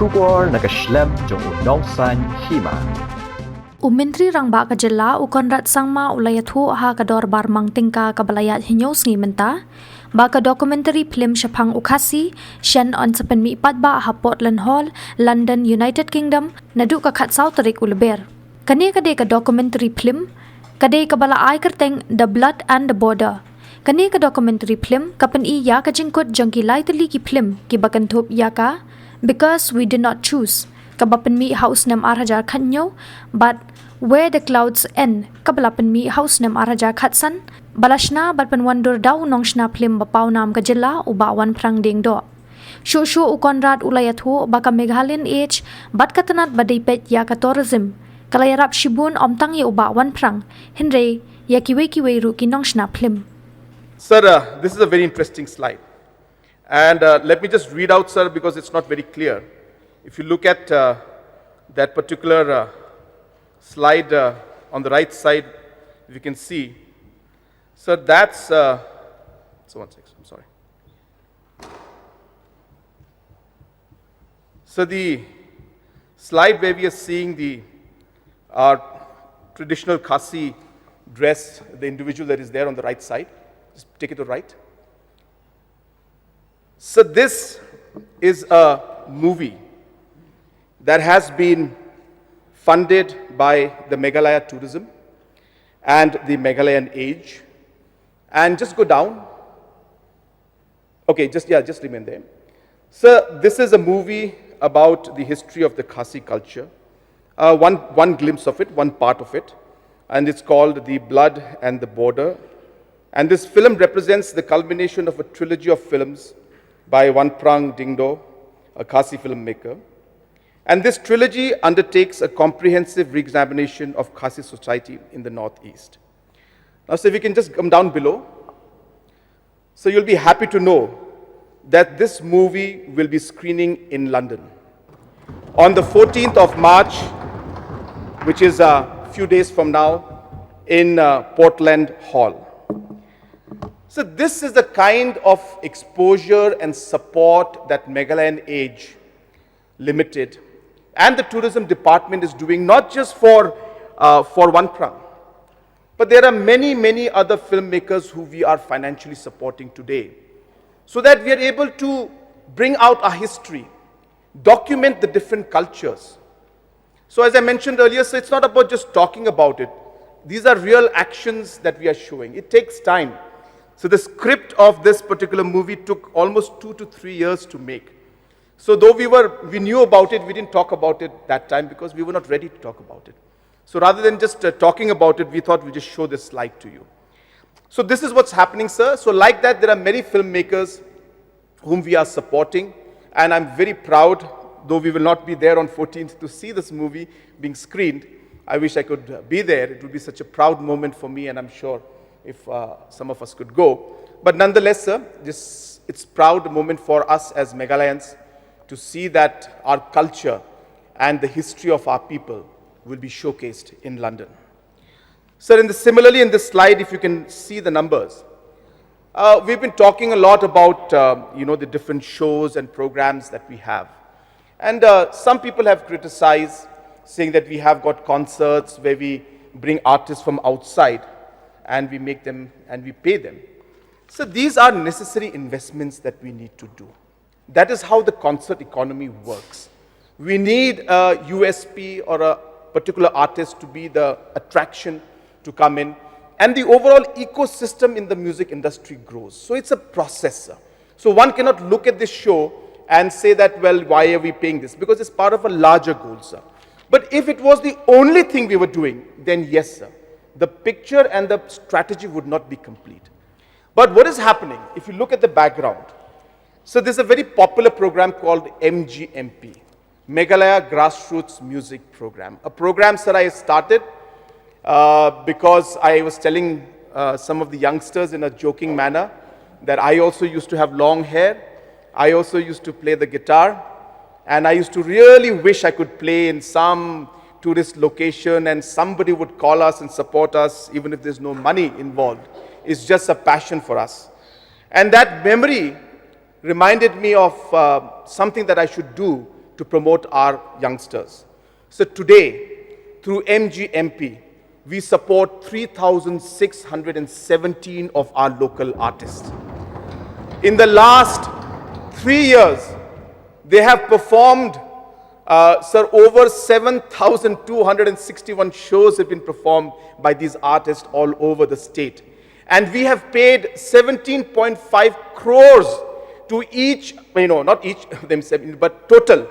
Sugar nakaslem jong unongsan Hima. Menteri Rangba ka jela Conrad sangma ulayathu ha kador barmang tingka kabalayat hinyos ngi menta ba ka documentary Phlim Shaphang Khasi shen on sepen mi patba ha Portland Hall London United Kingdom nadu ka khat South Tarik ulber kane kade ka documentary Phlim kade ka bala ai kerteng The Blood and the Border kane ka documentary Phlim kapan I ya ka jingkut jangki lai tali ki Phlim ki bakan thop ya ka because we did not choose kabapan mi house nam arhajar khanyo but where the clouds end kabalapan mi house nam arhajar khatsan balashna balpan wandur daw nongshna Phlim bapaw nam ka jilla ubawan prang ding do sho u Conrad ulayathu baka Meghalayan age bat katanat badai pet ya ka tourism kalayarap shibun omtangi ubawan prang henry ya kiwe ru ki nongshna Phlim. Sir, this is a very interesting slide. And let me just read out, sir, because it's not very clear. If you look at that particular slide on the right side, if you can see, sir, that's, so one second, I'm sorry. So the slide where we are seeing our traditional Khasi dress, the individual that is there on the right side, just take it to the right. So this is a movie that has been funded by the Meghalaya Tourism and the Meghalayan Age. And just go down. Okay, just remain there. So this is a movie about the history of the Khasi culture. One glimpse of it, one part of it. And it's called The Blood and the Border. And this film represents the culmination of a trilogy of films by Wanprang Dingdo, a Khasi filmmaker. And this trilogy undertakes a comprehensive re-examination of Khasi society in the Northeast. Now, so if you can just come down below. So you'll be happy to know that this movie will be screening in London on the 14th of March, which is a few days from now, in Portland Hall. So this is the kind of exposure and support that Meghalayan Age Limited and the tourism department is doing, not just for Wanprang, but there are many other filmmakers who we are financially supporting today, so that we are able to bring out our history, document the different cultures. So as I mentioned earlier, so it's not about just talking about it. These are real actions that we are showing. It takes time. So the script of this particular movie took almost 2 to 3 years to make. So though we knew about it, we didn't talk about it that time because we were not ready to talk about it. So rather than just talking about it, we thought we'd just show this slide to you. So this is what's happening, sir. So like that, there are many filmmakers whom we are supporting. And I'm very proud, though we will not be there on 14th to see this movie being screened. I wish I could be there. It would be such a proud moment for me, and I'm sure if some of us could go. But nonetheless, sir, it's a proud moment for us as Meghalayans to see that our culture and the history of our people will be showcased in London. Sir, similarly in this slide, if you can see the numbers, we've been talking a lot about the different shows and programs that we have. And some people have criticized, saying that we have got concerts where we bring artists from outside and we make them and we pay them. So these are necessary investments that we need to do. That is how the concert economy works. We need a USP or a particular artist to be the attraction to come in, and the overall ecosystem in the music industry grows. So it's a process. So one cannot look at this show and say that, well, why are we paying this? Because it's part of a larger goal, sir. But if it was the only thing we were doing, then yes, sir, the picture and the strategy would not be complete. But what is happening, if you look at the background, so there's a very popular program called MGMP, Meghalaya Grassroots Music Program. A program, sir, I started because I was telling some of the youngsters in a joking manner that I also used to have long hair. I also used to play the guitar. And I used to really wish I could play in some tourist location and somebody would call us and support us, even if there's no money involved. It's just a passion for us. And that memory reminded me of something that I should do to promote our youngsters. So today, through MGMP, we support 3,617 of our local artists. In the last 3 years, they have performed, over 7,261 shows have been performed by these artists all over the state. And we have paid 17.5 crores to each, not each of them, but total.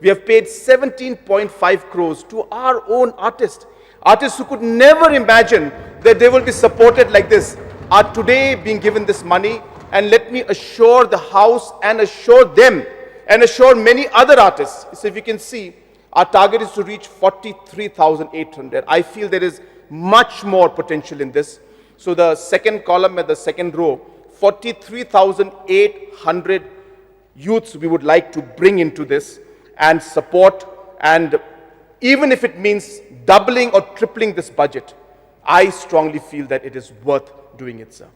We have paid 17.5 crores to our own artists. Artists who could never imagine that they will be supported like this are today being given this money. And let me assure the House and assure them and assure many other artists. So if you can see, our target is to reach 43,800. I feel there is much more potential in this. So the second column at the second row, 43,800 youths we would like to bring into this and support, and even if it means doubling or tripling this budget, I strongly feel that it is worth doing it, sir.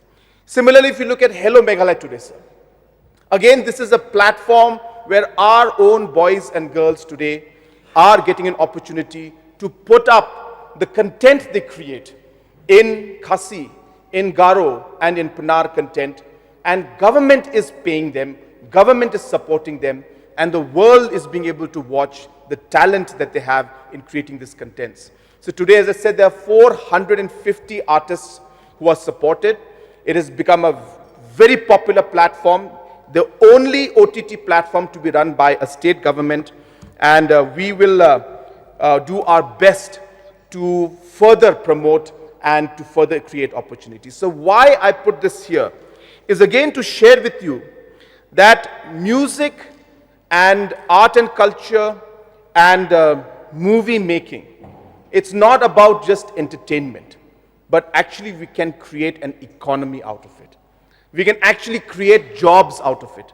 Similarly, if you look at Hello Meghalaya today, sir, again, this is a platform where our own boys and girls today are getting an opportunity to put up the content they create in Khasi, in Garo, and in Panar content, and government is paying them, government is supporting them, and the world is being able to watch the talent that they have in creating these contents. So today, as I said, there are 450 artists who are supported. It has become a very popular platform, the only OTT platform to be run by a state government, and we will do our best to further promote and to further create opportunities. So why I put this here is again to share with you that music and art and culture and movie making, it's not about just entertainment, but actually we can create an economy out of it. We can actually create jobs out of it.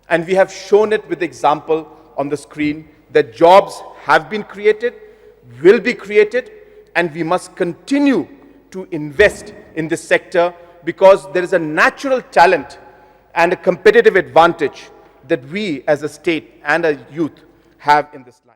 And we have shown it with the example on the screen that jobs have been created, will be created, and we must continue to invest in this sector because there is a natural talent and a competitive advantage that we as a state and a youth have in this line.